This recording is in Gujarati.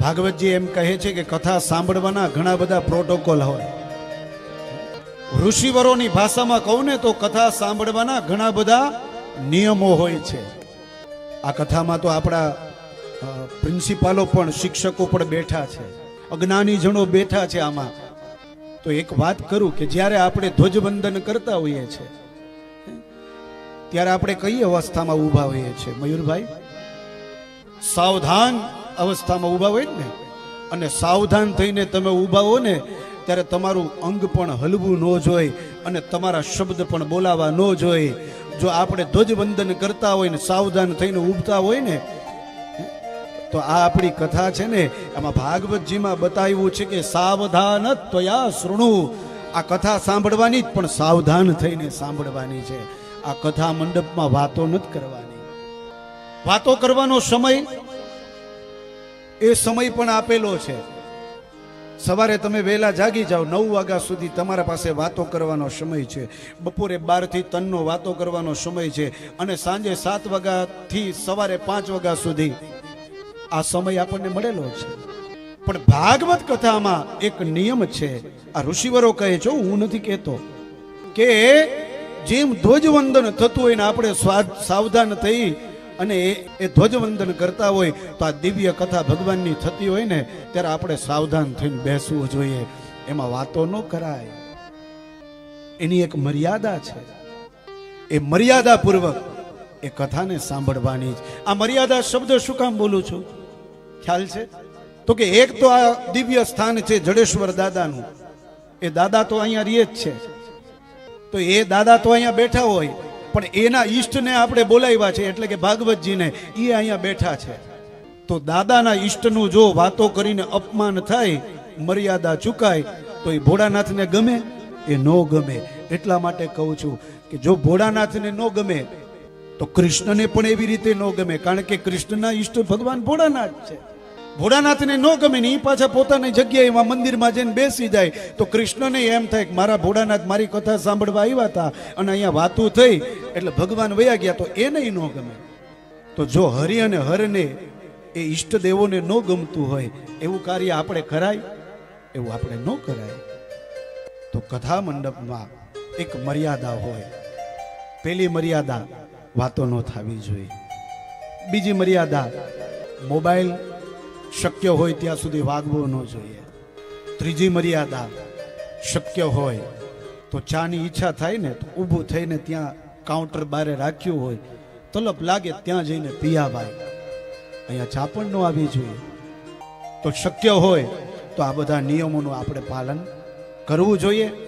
ભાગવતજી એમ કહે છે કે કથા સાંભળવાના ઘણા બધા પ્રોટોકોલ હોય. ઋષિવરોની ભાષામાં કહું ને તો કથા સાંભળવાના ઘણા બધા નિયમો હોય છે. આ કથામાં તો આપણા પ્રિન્સિપાલો પણ શિક્ષકો પણ બેઠા છે, અજ્ઞાનીજનો બેઠા છે. આમાં તો એક વાત કરું કે જ્યારે આપણે ધ્વજવંદન કરતા હોઈએ છીએ ત્યારે આપણે કઈ અવસ્થામાં ઊભા હોઈએ છીએ મયુરભાઈ? સાવધાન અવસ્થામાં ઊભા હોય ને. અને સાવધાન થઈને તમે ઊભા હો ને ત્યારે તમારું અંગ પણ હલવું ન જોઈએ અને તમારા શબ્દ પણ બોલાવા ન જોઈએ. જો આપણે ધ્વજવંદન કરતા હોય ને સાવધાન થઈને ઊભતા હોય ને તો આ આપણી કથા છે ને, આમાં ભાગવતજીમાં બતાવ્યું છે કે સાવધાન ત્વયા શૃણુ. આ કથા સાંભળવાની જ પણ સાવધાન થઈને સાંભળવાની છે. આ કથા મંડપમાં વાતો નથી કરવાની. વાતો કરવાનો સમય એ સમય પણ આપેલો છે. સવારે તમે વહેલા જાગી જાઓ, 9 વાગ્યા સુધી તમારા પાસે વાતો કરવાનો સમય છે. બપોરે 12 થી 3 વાતો કરવાનો સમય છે. અને સાંજે 7 વાગ્યાથી સવારે 5 વાગ્યા સુધી આ સમય આપણને મળેલો છે. પણ ભાગવત કથામાં એક નિયમ છે. આ ઋષિવરો કહે છે, હું નથી કહેતો, કે જેમ ધ્વજવંદન થતું હોય ને આપણે સાવધાન થઈ અને એ ધ્વજવંદન કરતા હોય તો આ દિવ્ય કથા ભગવાનની થતી હોય ને ત્યારે આપણે સાવધાન થઈને બેસવું જોઈએ. એમાં વાતો ન કરાય. એની એક મર્યાદા છે. એ મર્યાદા પૂર્વક એ કથાને સાંભળવાની જ. આ મર્યાદા શબ્દ શું કામ બોલું છું ખ્યાલ છે? તો કે એક તો આ દિવ્ય સ્થાન છે જડેશ્વર દાદાનું. એ દાદા તો અહીંયા રહે જ છે. તો એ દાદા તો અહીંયા બેઠા હોય પણ એના ઈષ્ટને આપણે બોલાવ્યા છે, એટલે કે ભાગવતજીને, એ અહીંયા બેઠા છે. તો દાદાના ઈષ્ટનું જો વાતો કરીને અપમાન થાય, મર્યાદા ચૂકાય, તો એ ભોળાનાથને ગમે? એ ન ગમે. એટલા માટે કહું છું કે જો ભોળાનાથને ન ગમે તો કૃષ્ણને પણ એવી રીતે ન ગમે, કારણ કે કૃષ્ણના ઈષ્ટ ભગવાન ભોળાનાથ છે. ભોળાનાથને ન ગમે ને એ પાછા પોતાની જગ્યાએ એમાં મંદિરમાં જઈને બેસી જાય તો કૃષ્ણને એમ થાય કે મારા ભોળાનાથ મારી કથા સાંભળવા આવ્યા હતા અને અહીંયા વાતું થઈ એટલે ભગવાન વયા ગયા, તો એને ન ગમે. તો જો હરિ અને હરને એ ઈષ્ટદેવોને ન ગમતું હોય એવું કાર્ય આપણે કરાય? એવું આપણે ન કરાય. તો કથા મંડપમાં એક મર્યાદા હોય. પેલી મર્યાદા વાતો ન થવી જોઈએ. બીજી મર્યાદા મોબાઈલ શક્ય હોય ત્યાં સુધી વાગવો ન જોઈએ. ત્રીજી મર્યાદા શક્ય હોય તો ચાની ઈચ્છા થાય ને તો ઊભું થઈને ત્યાં કાઉન્ટર બારે રાખ્યું હોય, તલપ લાગે ત્યાં જઈને પીયાવાય. અહીંયા ચા પણ ન આવી જોઈએ. તો શક્ય હોય તો આ બધા નિયમોનું આપણે પાલન કરવું જોઈએ.